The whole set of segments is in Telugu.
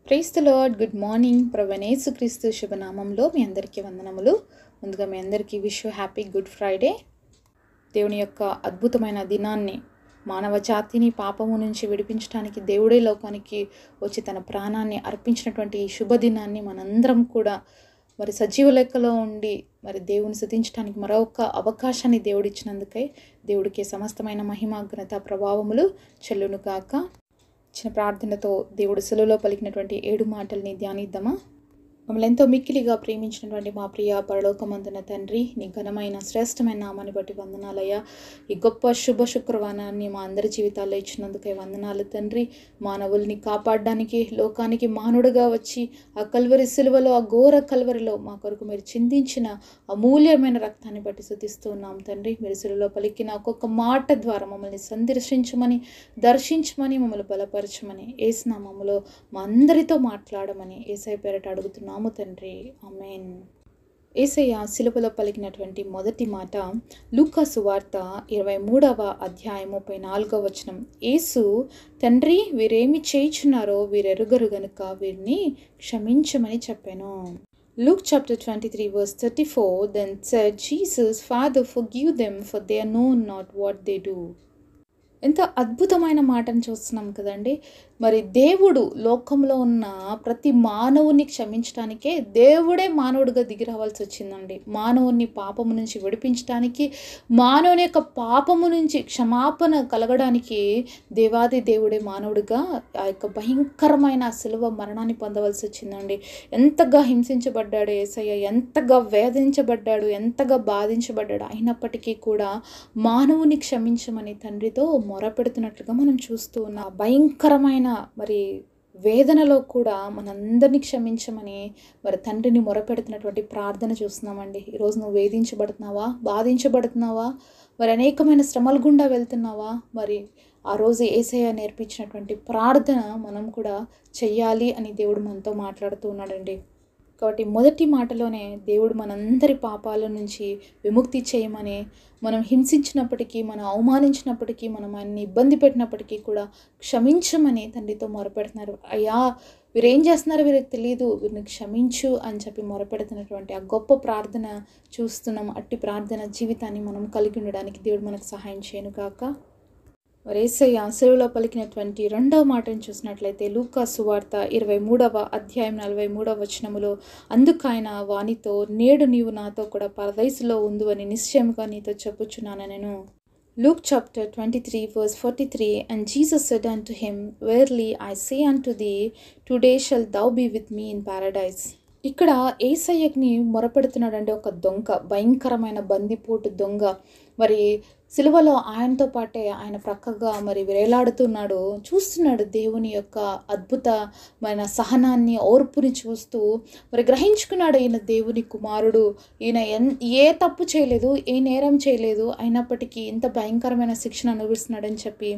Praise the Lord. Good morning. ప్రభువైన యేసుక్రీస్తు శుభనామంలో మీ అందరికీ వందనములు. ముందుగా మీ అందరికీ హ్యాపీ గుడ్ ఫ్రైడే. దేవుని యొక్క అద్భుతమైన దినాన్ని, మానవ జాతిని పాపము నుంచి విడిపించడానికి దేవుడే లోకానికి వచ్చి తన ప్రాణాన్ని అర్పించినటువంటి ఈ శుభదినాన్ని మనందరం కూడా సజీవ లెక్కలో ఉండి దేవుని స్తుతించడానికి మరొక అవకాశాన్ని దేవుడిచ్చినందుకై దేవుడికి సమస్తమైన మహిమ, ఘనత, ప్రభావములు చెల్లును గాక. చిన్న ప్రార్థనతో దేవుడు సెలవులో పలికినటువంటి 7 మాటల్ని ధ్యానిద్దామా? మమ్మల్ని ఎంతో మిక్కిలిగా ప్రేమించినటువంటి మా ప్రియ పరలోకమందున తండ్రి, నీ ఘనమైన శ్రేష్టమైన నామాన్ని బట్టి వందనాలయ్యా. ఈ గొప్ప శుభ శుక్రవారాన్ని మా అందరి జీవితాల్లో ఇచ్చినందుకే వందనాలు తండ్రి. మానవుల్ని కాపాడడానికి లోకానికి మానవుడుగా వచ్చి ఆ కల్వరి సిలువలో, ఆ ఘోర కల్వరిలో మా కొరకు మీరు చిందించిన అమూల్యమైన రక్తాన్ని బట్టి స్తుతిస్తూ ఉన్నాం తండ్రి. మీరు సిలువలో పలికిన ఒక్కొక్క మాట ద్వారా మమ్మల్ని సందర్శించమని, దర్శించమని, మమ్మల్ని బలపరచమని, యేసు నామములో మా అందరితో మాట్లాడమని యేసయ్య పేరట అడుగుతున్నాము తండ్రి. ఆమేన్. యేసయ్య సిలువలో పలికినటువంటి మొదటి మాట లూకా సువార్త 23వ అధ్యాయం 34వ వచనం. యేసు, తండ్రి, వీరేమి చేయుచున్నారో వీరెరుగరు గనుక వీరిని క్షమించమని చెప్పాను. Luke chapter 23 verse 34, then said Jesus, Father, forgive them, for they know not what they do. ఎంత అద్భుతమైన మాటను చూస్తున్నాం కదండి. దేవుడు లోకంలో ఉన్న ప్రతి మానవుని క్షమించడానికే దేవుడే మానవుడిగా దిగి రావాల్సి వచ్చిందండి. మానవుని పాపము నుంచి విడిపించడానికి, మానవుని యొక్క పాపము నుంచి క్షమాపణ కలగడానికి దేవాది దేవుడే మానవుడిగా ఆ యొక్క భయంకరమైన శిలువ మరణాన్ని పొందవలసి వచ్చిందండి. ఎంతగా హింసించబడ్డాడు యేసయ్య, ఎంతగా వేధించబడ్డాడు, ఎంతగా బాధించబడ్డాడు. అయినప్పటికీ కూడా మానవుని క్షమించమని తండ్రితో మొరపెడుతున్నట్లుగా మనం చూస్తూ ఉన్నాం. భయంకరమైన వేదనలో కూడా మనందరినీ క్షమించమని తండ్రిని మొరపెడుతున్నటువంటి ప్రార్థన చూస్తున్నామండి. ఈరోజు నువ్వు వేధించబడుతున్నావా, బాధించబడుతున్నావా, అనేకమైన శ్రమల గుండా వెళ్తున్నావా? ఆ రోజు యేసయ్య నేర్పించినటువంటి ప్రార్థన మనం కూడా చెయ్యాలి అని దేవుడు మనతో మాట్లాడుతూ ఉన్నాడండి. కాబట్టి మొదటి మాటలోనే దేవుడు మనందరి పాపాల నుంచి విముక్తి చేయమని, మనం హింసించినప్పటికీ, మనం అవమానించినప్పటికీ, మనం ఆయన్ని ఇబ్బంది పెట్టినప్పటికీ కూడా క్షమించమని తండ్రితో మొరపెడుతున్నారు. అయ్యా, వీరేం చేస్తున్నారో వీరికి తెలియదు, వీరిని క్షమించు అని చెప్పి మొరపెడుతున్నటువంటి ఆ గొప్ప ప్రార్థన చూస్తున్నాం. అట్టి ప్రార్థన జీవితాన్ని మనం కలిగి ఉండడానికి దేవుడు మనకు సహాయం చేయను గాక. యేసయ్య సిలువలో పలికినటువంటి రెండవ మాటను చూసినట్లయితే లూకా సువార్త 23వ అధ్యాయం 43వ వచనములో, అందుకైన వానితో, నేడు నీవు నాతో కూడా పరదైసులో ఉండు అని నిశ్చయముగా నీతో చెప్పుచున్నాను నేను. Luke chapter 23 verse 43, and Jesus said unto him, Verily I say unto thee, today shalt thou be with me in paradise. ఇక్కడ యేసయ్యని మొరపెడుతున్నాడంటే ఒక దొంగ, భయంకరమైన బందిపోటు దొంగ. సిలువలో ఆయనతో పాటే ఆయన ప్రక్కగా వేలాడుతున్నాడు. చూస్తున్నాడు దేవుని యొక్క అద్భుతమైన సహనాన్ని, ఓర్పుని చూస్తూ గ్రహించుకున్నాడు ఈయన దేవుని కుమారుడు, ఈయన ఏ తప్పు చేయలేదు, ఏ నేరం చేయలేదు, అయినప్పటికీ ఇంత భయంకరమైన శిక్షణ అనుభవిస్తున్నాడని చెప్పి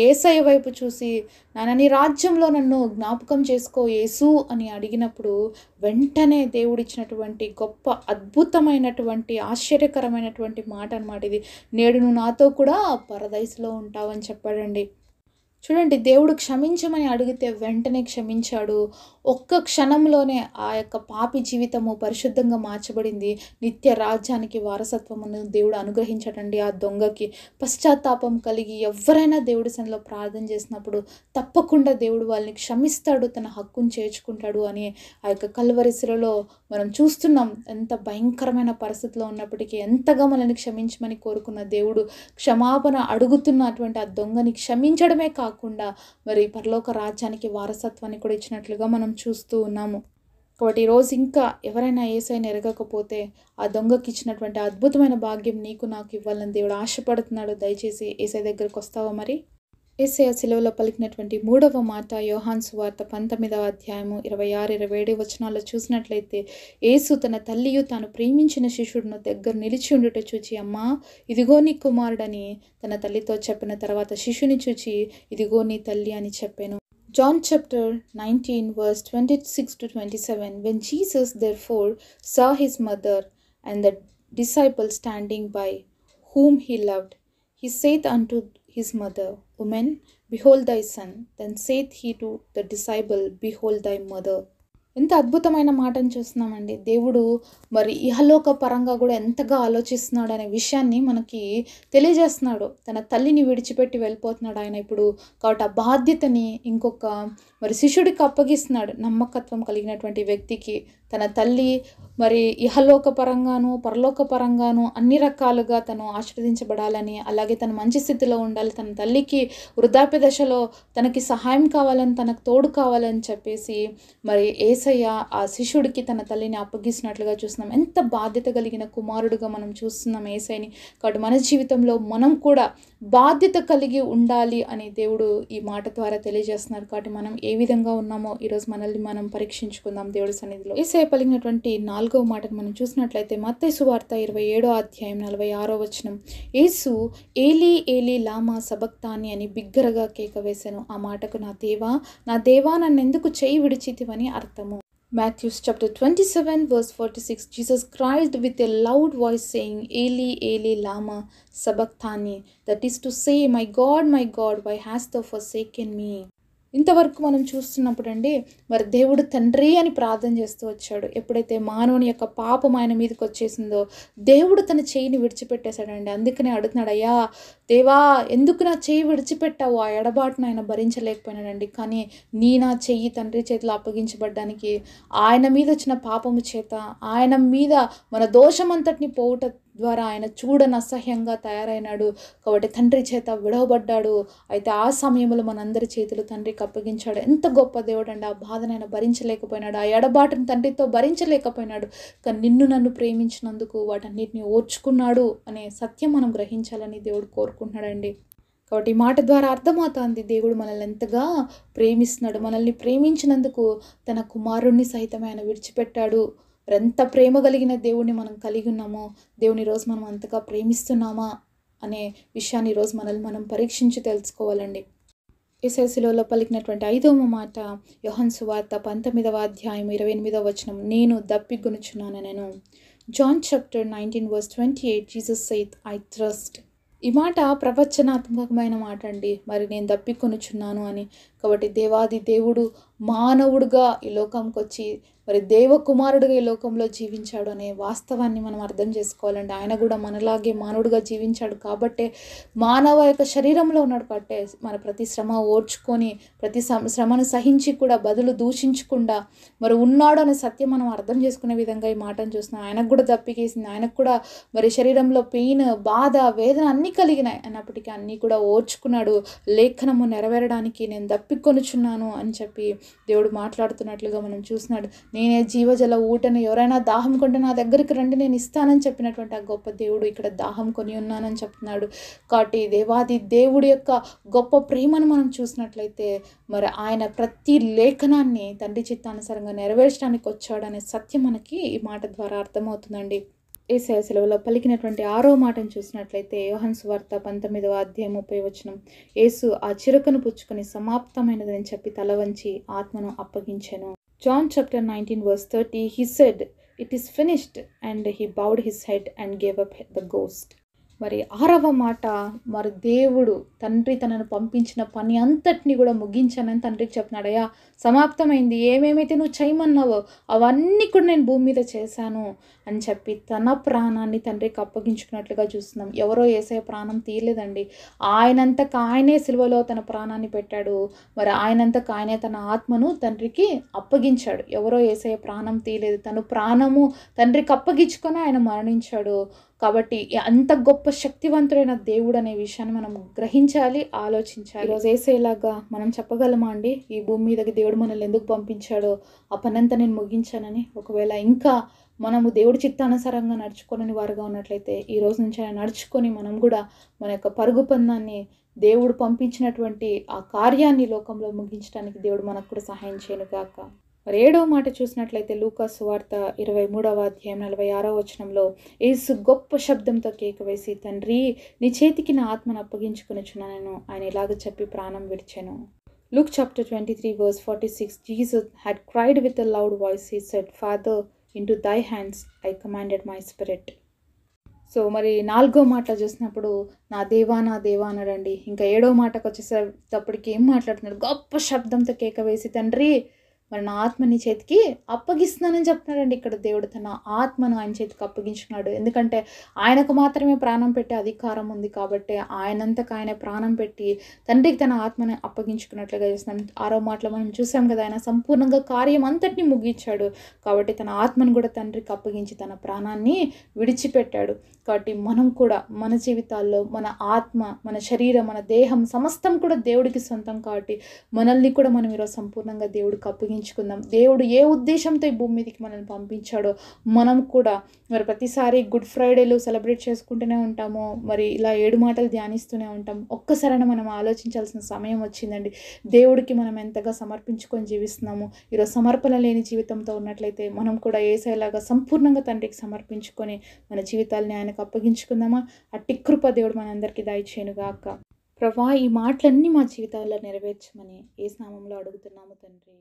యేసయ్య వైపు చూసి, నాన్న నీ రాజ్యంలో నన్ను జ్ఞాపకం చేసుకో యేసు అని అడిగినప్పుడు వెంటనే దేవుడిచ్చినటువంటి గొప్ప అద్భుతమైనటువంటి ఆశ్చర్యకరమైనటువంటి మాట అన్నమాట ఇది. నేడు నువ్వు నాతో కూడా పరదైసులో ఉంటావని చెప్పాడండి. చూడండి, దేవుడు క్షమించమని అడిగితే వెంటనే క్షమించాడు. ఒక్క క్షణంలోనే ఆ యొక్క పాపి జీవితము పరిశుద్ధంగా మార్చబడింది. నిత్య రాజ్యానికి వారసత్వమును దేవుడు అనుగ్రహించాడండి. ఆ దొంగకి పశ్చాత్తాపం కలిగి ఎవరైనా దేవుడి సన్నిధిలో ప్రార్థన చేసినప్పుడు తప్పకుండా దేవుడు వాళ్ళని క్షమిస్తాడు, తన హక్కును చేర్చుకుంటాడు అని ఆ యొక్క కల్వరి శిలువలో మనం చూస్తున్నాం. ఎంత భయంకరమైన పరిస్థితిలో ఉన్నప్పటికీ ఎంతగా మనల్ని క్షమించమని కోరుకున్న దేవుడు క్షమాపణ అడుగుతున్నటువంటి ఆ దొంగని క్షమించడమే కాకుండా పరలోక రాజ్యానికి వారసత్వాన్ని కూడా ఇచ్చినట్లుగా మనం చూస్తూ ఉన్నాము. కాబట్టి ఈరోజు ఇంకా ఎవరైనా యేసయ్యని ఎరగకపోతే ఆ దొంగకి ఇచ్చినటువంటి అద్భుతమైన భాగ్యం నీకు నాకు ఇవ్వాలని దేవుడు ఆశపడుతున్నాడు. దయచేసి యేసయ్య దగ్గరకు వస్తావా? యేసయ్య సిలువలో పలికినటువంటి 3వ మాట యోహాను సువార్త 19వ అధ్యాయము 26-27 వచనాల్లో చూసినట్లయితే, యేసు తన తల్లియు తాను ప్రేమించిన శిష్యుడును దగ్గర నిలిచి ఉండుట చూచి, అమ్మా ఇదిగో నీ కుమారుడని తన తల్లితో చెప్పిన తర్వాత శిష్యుని చూచి, ఇదిగో నీ తల్లి అని చెప్పాను. John chapter 19 verse 26-27, when Jesus therefore saw his mother and the disciple standing by, whom he loved, he saith unto his mother, Woman, behold thy son. Then saith he to the disciple, behold thy mother. ఎంత అద్భుతమైన మాటను చూస్తున్నామండి. దేవుడు మరి ఇహలోక పరంగా కూడా ఎంతగా ఆలోచిస్తున్నాడు అనే విషయాన్ని మనకి తెలియజేస్తున్నాడు. తన తల్లిని విడిచిపెట్టి వెళ్ళిపోతున్నాడు ఆయన ఇప్పుడు. కాబట్టి ఆ బాధ్యతని ఇంకొక మరి శిష్యుడికి అప్పగిస్తున్నాడు. నమ్మకత్వం కలిగినటువంటి వ్యక్తికి తన తల్లి మరి ఇహలోక పరంగాను పరలోక పరంగాను అన్ని రకాలుగా తను ఆశీర్వదించబడాలని, అలాగే తను మంచి స్థితిలో ఉండాలి, తన తల్లికి వృద్ధాప్య దశలో తనకి సహాయం కావాలని, తనకు తోడు కావాలని చెప్పేసి మరి యేసయ్య ఆ శిష్యుడికి తన తల్లిని అప్పగిస్తున్నట్లుగా చూస్తున్నాం. ఎంత బాధ్యత కలిగిన కుమారుడుగా మనం చూస్తున్నాం యేసయ్యని. కాబట్టి మన జీవితంలో మనం కూడా బాధ్యత కలిగి ఉండాలి అని దేవుడు ఈ మాట ద్వారా తెలియజేస్తున్నారు. కాబట్టి మనం ఏ విధంగా ఉన్నామో ఈరోజు మనల్ని మనం పరీక్షించుకుందాం దేవుడి సన్నిధిలో. యేసయ్య పలికినటువంటి 4వ మాటను మనం చూసినట్లయితే మత్తయి సువార్త 27వ అధ్యాయం 46వ వచనం. యేసు ఏలీ ఏలీ లామా సబక్తాని అని బిగ్గరగా కేక వేశాను. ఆ మాటకు నా దేవా నన్నెందుకు చేయి విడిచితివని అర్థము. Matthew chapter 27 verse 46, Jesus cried with a loud voice saying, Eli, Eli, lama sabachthani. That is to say, my God, why hast thou forsaken me? ఇంతవరకు మనం చూస్తున్నప్పుడు అండి మరి దేవుడు తండ్రి అని ప్రార్థన చేస్తూ వచ్చాడు. ఎప్పుడైతే మానవుని యొక్క పాపం ఆయన మీదకి వచ్చేసిందో దేవుడు తన చేయిని విడిచిపెట్టేశాడండి. అందుకనే అడుగుతున్నాడు, అయ్యా దేవా ఎందుకు నా చేయి విడిచిపెట్టావు? ఆ ఎడబాటును ఆయన భరించలేకపోయినాడండి. కానీ నా చెయ్యి తండ్రి చేతిలో అప్పగించబడ్డానికి ఆయన మీద వచ్చిన పాపము చేత ఆయన మీద మన దోషమంతటిని పోవుట ద్వారా ఆయన చూడని అసహ్యంగా తయారైనాడు. కాబట్టి తండ్రి చేత విడవబడ్డాడు. అయితే ఆ సమయంలో మనందరి చేతులు తండ్రికి అప్పగించాడు. ఎంత గొప్ప దేవుడు అండి. ఆ బాధను ఆయన భరించలేకపోయినాడు, ఆ ఎడబాటును తండ్రితో భరించలేకపోయినాడు. కానీ నిన్ను నన్ను ప్రేమించినందుకు వాటన్నిటిని ఓర్చుకున్నాడు అనే సత్యం మనం గ్రహించాలని దేవుడు కోరుకుంటున్నాడండి. కాబట్టి ఈ మాట ద్వారా అర్థమవుతుంది దేవుడు మనల్ని ఎంతగా ప్రేమిస్తున్నాడు. మనల్ని ప్రేమించినందుకు తన కుమారుణ్ణి సైతం ఆయన విడిచిపెట్టాడు. ఎంత ప్రేమ కలిగిన దేవుడిని మనం కలిగి ఉన్నామో, దేవుని ఈరోజు మనం అంతగా ప్రేమిస్తున్నామా అనే విషయాన్ని ఈరోజు మనల్ని మనం పరీక్షించి తెలుసుకోవాలండి. యేసయ్య శిలువలో పలికినటువంటి 5వ మాట యోహాను సువార్త 19వ అధ్యాయం 28వ వచనం, నేను దప్పిగొనుచున్నాను నేను. John chapter 19 verse 28, Jesus saith, I thirst. ఈ మాట ప్రవచనాత్మకమైన మాట అండి. మరి నేను దప్పికొనుచున్నాను అని. కాబట్టి దేవాది దేవుడు మానవుడుగా ఈ లోకంకి వచ్చి మరి దేవకుమారుడుగా ఈ లోకంలో జీవించాడు అనే వాస్తవాన్ని మనం అర్థం చేసుకోవాలండి. ఆయన కూడా మనలాగే మానవుడుగా జీవించాడు కాబట్టే మానవ యొక్క శరీరంలో ఉన్నాడు. కాబట్టే మన ప్రతి శ్రమ ఓర్చుకొని ప్రతి శ్రమను సహించి కూడా బదులు దూషించకుండా మరి ఉన్నాడు అనే సత్యం మనం అర్థం చేసుకునే విధంగా ఈ మాటను చూస్తున్నాం. ఆయనకు కూడా దప్పికేసింది, ఆయనకు కూడా మరి శరీరంలో పెయిన్, బాధ, వేదన అన్నీ కలిగినాయి. అన్నప్పటికీ అన్నీ కూడా ఓర్చుకున్నాడు. లేఖనము నెరవేరడానికి నేను దప్పికొనుచున్నాను అని చెప్పి దేవుడు మాట్లాడుతున్నట్లుగా మనం చూస్తున్నాడు. నేనే జీవజల ఊటను, ఎవరైనా దాహం కొంటే నా దగ్గరికి రండి నేను ఇస్తానని చెప్పినటువంటి ఆ గొప్ప దేవుడు ఇక్కడ దాహం కొని ఉన్నానని చెప్తున్నాడు. కాబట్టి దేవాది దేవుడి యొక్క గొప్ప ప్రేమను మనం చూసినట్లయితే మరి ఆయన ప్రతి లేఖనాన్ని తండ్రి చిత్తానుసారంగా నెరవేర్చడానికి వచ్చాడనే సత్యం మనకి ఈ మాట ద్వారా అర్థమవుతుందండి. యేసయ్య సెలవులో పలికినటువంటి 6వ మాటను చూసినట్లయితే యోహాను సువార్త 19వ అధ్యాయం 30వ వచనం, యేసు ఆ చిరకను పుచ్చుకొని సమాప్తమైనదని చెప్పి తల వంచి ఆత్మను అప్పగించెను. John chapter 19 verse 30, he said, it is finished, and he bowed his head and gave up the ghost. మరి 6వ మాట, మరి దేవుడు తండ్రి తనను పంపించిన పని అంతటిని కూడా ముగించానని తండ్రికి చెప్తున్నాడు. అయ్యా సమాప్తమైంది, ఏమేమైతే నువ్వు చేయమన్నావో అవన్నీ కూడా నేను భూమి మీద చేశాను అని చెప్పి తన ప్రాణాన్ని తండ్రికి అప్పగించుకున్నట్లుగా చూస్తున్నాం. ఎవరో యేసయ్య ప్రాణం తీయలేదండి. ఆయనంతకు ఆయనే సిలువలో తన ప్రాణాన్ని పెట్టాడు. మరి ఆయనంతకు ఆయనే తన ఆత్మను తండ్రికి అప్పగించాడు. ఎవరో యేసయ్య ప్రాణం తీయలేదు, తను ప్రాణము తండ్రికి అప్పగించుకొని ఆయన మరణించాడు. కాబట్టి అంత గొప్ప శక్తివంతుడైన దేవుడు అనే విషయాన్ని మనం గ్రహించాలి, ఆలోచించాలి. ఈరోజు యేసయ్యలాగా మనం చెప్పగలమా అండి ఈ భూమి మీదకి దేవుడు మనల్ని ఎందుకు పంపించాడో ఆ పనంతా నేను ముగించానని? ఒకవేళ ఇంకా మనము దేవుడి చిత్తానుసారంగా నడుచుకోని వారుగా ఉన్నట్లయితే ఈ రోజు నుంచి ఆయన నడుచుకొని మనం కూడా మన యొక్క పరుగు పందాన్ని దేవుడు పంపించినటువంటి ఆ కార్యాన్ని లోకంలో ముగించడానికి దేవుడు మనకు కూడా సహాయం చేయను గాక. మరి 7వ మాట చూసినట్లయితే లూకా సువార్త 23వ అధ్యాయం 46వ వచనంలో, యేసు గొప్ప శబ్దంతో కేక వేసి, తండ్రి నీ చేతికి నా ఆత్మను అప్పగించుకొనుచున్నాను ఆయన ఇలాగ చెప్పి ప్రాణం విడిచెను. Luke chapter 23 verse 46, Jesus had cried with a loud voice. He said, Father, into thy hands I commanded my spirit. So మరి 4వ మాట చూసినప్పుడు నా దేవా నా దేవా అన్నాడండి. ఇంకా 7వ మాటకు వచ్చేసేటప్పటికి ఏం మాట్లాడుతున్నాడు, గొప్ప శబ్దంతో కేక వేసి తండ్రి మరి నా ఆత్మ నీ చేతికి అప్పగిస్తున్నానని చెప్తున్నాడండి. ఇక్కడ దేవుడు తన ఆత్మను ఆయన చేతికి అప్పగించుకున్నాడు. ఎందుకంటే ఆయనకు మాత్రమే ప్రాణం పెట్టే అధికారం ఉంది కాబట్టి ఆయనంతకు ఆయన ప్రాణం పెట్టి తండ్రికి తన ఆత్మని అప్పగించుకున్నట్లుగా చేస్తున్నాం. 6వ మాటలో మనం చూసాం కదా, ఆయన సంపూర్ణంగా కార్యం అంతటిని ముగించాడు కాబట్టి తన ఆత్మను కూడా తండ్రికి అప్పగించి తన ప్రాణాన్ని విడిచిపెట్టాడు. కాబట్టి మనం కూడా మన జీవితాల్లో మన ఆత్మ, మన శరీరం, మన దేహం సమస్తం కూడా దేవుడికి సొంతం కాబట్టి మనల్ని కూడా మనం ఈరోజు సంపూర్ణంగా దేవుడికి అప్పగించుకుందాం. దేవుడు ఏ ఉద్దేశంతో ఈ భూమి మీదకి మనల్ని పంపించాడో మనం కూడా మరి ప్రతిసారి గుడ్ ఫ్రైడేలు సెలబ్రేట్ చేసుకుంటూనే ఉంటాము, మరి ఇలా 7 మాటలు ధ్యానిస్తూనే ఉంటాం. ఒక్కసారైనా మనం ఆలోచించాల్సిన సమయం వచ్చిందండి. దేవుడికి మనం ఎంతగా సమర్పించుకొని జీవిస్తున్నాము. ఈరోజు సమర్పణ లేని జీవితంతో ఉన్నట్లయితే మనం కూడా యేసయ్యలాగా సంపూర్ణంగా తండ్రికి సమర్పించుకొని మన జీవితాలని ఆయనకు అప్పగించుకుందామా? అట్టి కృప దేవుడు మనందరికీ దయచేయునుగాక. ప్రభువా, ఈ మాటలన్నీ మా జీవితాల్లో నెరవేర్చమని యేసు నామములో అడుగుతున్నాము తండ్రి.